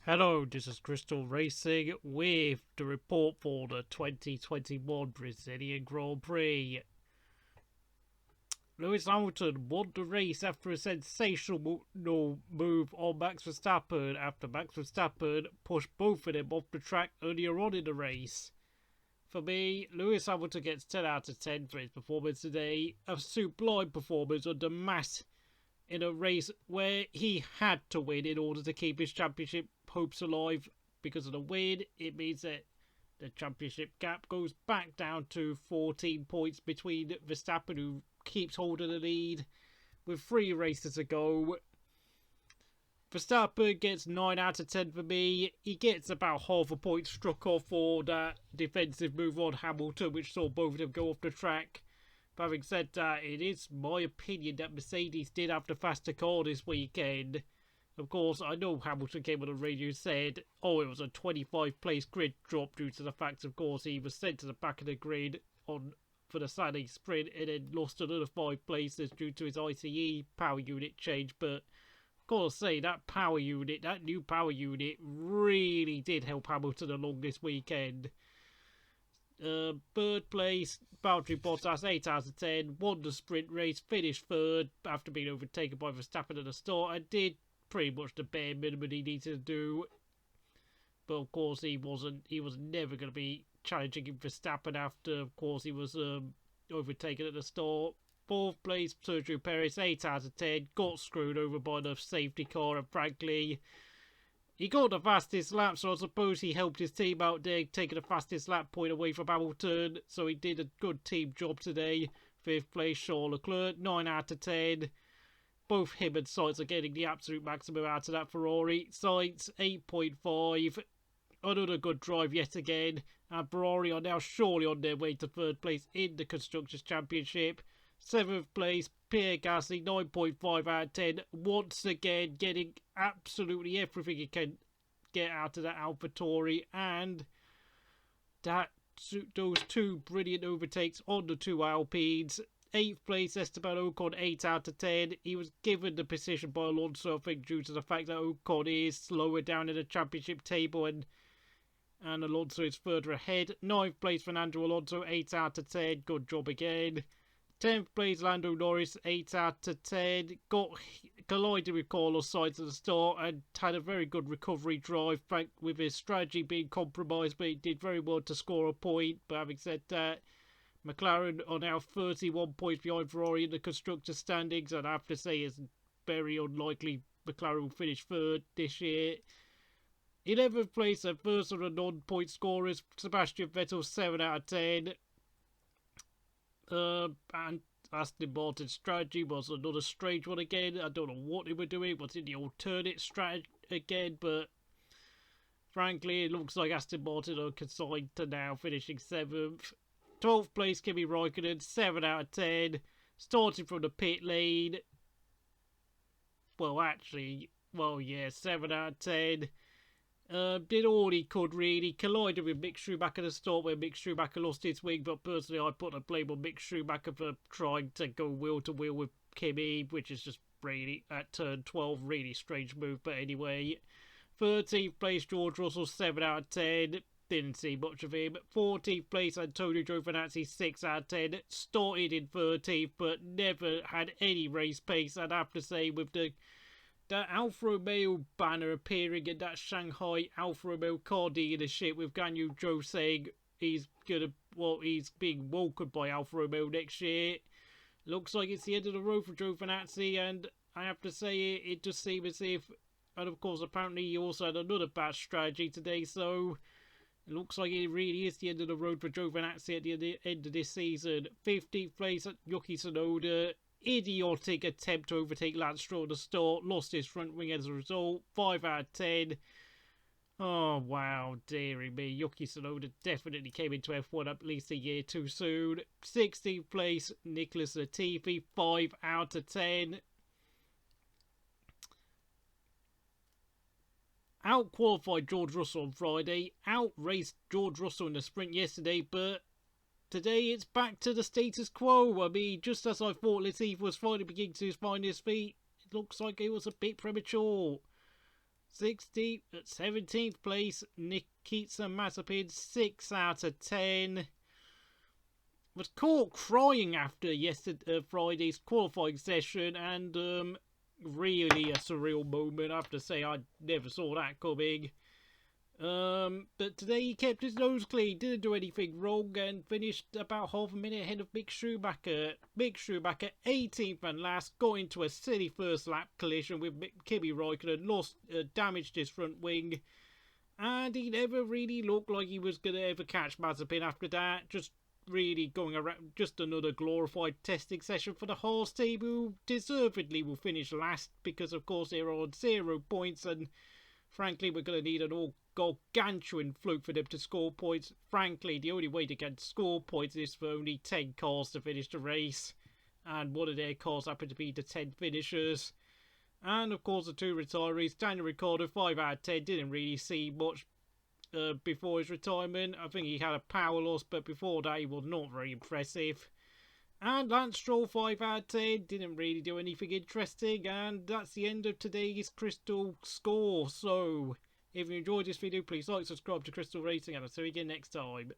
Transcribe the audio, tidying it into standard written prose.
Hello, this is Crystal Racing with the report for the 2021 Brazilian Grand Prix. Lewis Hamilton won the race after a sensational move on Max Verstappen after Max Verstappen pushed both of them off the track earlier on in the race. For me, Lewis Hamilton gets 10 out of 10 for his performance today. A sublime performance under mass in a race where he had to win in order to keep his championship hopes alive. Because of the win, it means that the championship gap goes back down to 14 points between Verstappen, who keeps holding the lead with 3 races to go. Verstappen gets 9 out of 10 for me. He gets about half a point struck off for that defensive move on Hamilton, which saw both of them go off the track. But having said that, it is my opinion that Mercedes did have the faster car this weekend. Of course, I know Hamilton came on the radio and said, it was a 25 place grid drop due to the fact, of course, he was sent to the back of the grid for the Saturday sprint and then lost another 5 places due to his ICE power unit change. But of course, that new power unit really did help Hamilton along this weekend. Third place, Valtteri Bottas, 8 out of 10, won the sprint race, finished third after being overtaken by Verstappen at the start, and did pretty much the bare minimum he needed to do. But of course, he was never going to be challenging Verstappen after, of course, he was overtaken at the start. Fourth place, Sergio Perez, 8 out of 10, got screwed over by the safety car, and frankly, he got the fastest lap, so I suppose he helped his team out there, taking the fastest lap point away from Hamilton. So he did a good team job today. Fifth place, Charles Leclerc, 9 out of 10. Both him and Sainz are getting the absolute maximum out of that Ferrari. Sainz, 8.5. Another good drive yet again. And Ferrari are now surely on their way to third place in the Constructors' Championship. Seventh place, Pierre Gasly, 9.5 out of 10. Once again, getting absolutely everything he can get out of that AlphaTauri. And those 2 brilliant overtakes on the 2 Alpines. 8th place, Esteban Ocon, 8 out of 10. He was given the position by Alonso, I think, due to the fact that Ocon is slower down in the championship table and Alonso is further ahead. 9th place, Fernando Alonso, 8 out of 10. Good job again. 10th place, Lando Norris, 8 out of 10. Got collided with Carlos Sainz at the start and had a very good recovery drive, with his strategy being compromised, but he did very well to score a point. But having said that, McLaren are now 31 points behind Ferrari in the constructors' standings, and I have to say it's very unlikely McLaren will finish third this year. 11th place and first of the non-point scorers, Sebastian Vettel, 7 out of 10. And Aston Martin's strategy was another strange one again. I don't know what they were doing. Was it the alternate strategy again? But frankly, it looks like Aston Martin are consigned to now finishing 7th. 12th place, Kimi Raikkonen, 7 out of 10. Starting from the pit lane. 7 out of 10. Did all he could really. Collided with Mick Schumacher at the start where Mick Schumacher lost his wing, but personally I put the blame on Mick Schumacher for trying to go wheel to wheel with Kimi, which is just really, at turn 12, really strange move. But anyway, 13th place, George Russell, 7 out of 10. Didn't see much of him. 14th place, Antonio Giovinazzi, 6 out of 10. Started in 13th, but never had any race pace. I'd have to say, with the Alfa Romeo banner appearing in that Shanghai Alfa Romeo car dealership, with Ganyu Zhou saying he's being welcomed by Alfa Romeo next year. Looks like it's the end of the road for Giovinazzi, and I have to say it just seems as if, and of course apparently he also had another bad strategy today, so it looks like it really is the end of the road for Giovinazzi at the end of this season. 15th place, Yuki Tsunoda. Idiotic attempt to overtake Lance Stroll at the start. Lost his front wing as a result. 5 out of 10. Oh, wow. Dearie me. Yuki Tsunoda definitely came into F1 at least a year too soon. 16th place, Nicholas Latifi. 5 out of 10. Out-qualified George Russell on Friday. Out-raced George Russell in the sprint yesterday, but today it's back to the status quo. I mean, just as I thought Latifi was finally beginning to find his feet, it looks like it was a bit premature. 17th place, Nikita Mazepin, 6 out of 10. Was caught crying after Friday's qualifying session, and really a surreal moment. I have to say, I never saw that coming. But today he kept his nose clean, didn't do anything wrong, and finished about half a minute ahead of Mick Schumacher. Mick Schumacher, 18th and last, got into a silly first lap collision with Kimi Räikkönen, damaged his front wing, and he never really looked like he was going to ever catch Mazepin after that. Just really going around, just another glorified testing session for the Haas team, who deservedly will finish last because, of course, they're on 0 points, and frankly, we're going to need an gargantuan fluke for them to score points. Frankly, the only way to get score points is for only 10 cars to finish the race, and one of their cars happened to be the 10 finishers. And of course, the 2 retirees. Daniel Ricciardo, 5 out of 10, didn't really see much before his retirement. I think he had a power loss, but before that, he was not very impressive. And Lance Stroll, 5 out of 10, didn't really do anything interesting. And that's the end of today's Crystal score. So, if you enjoyed this video, please like, subscribe to Crystal Racing, and I'll see you again next time.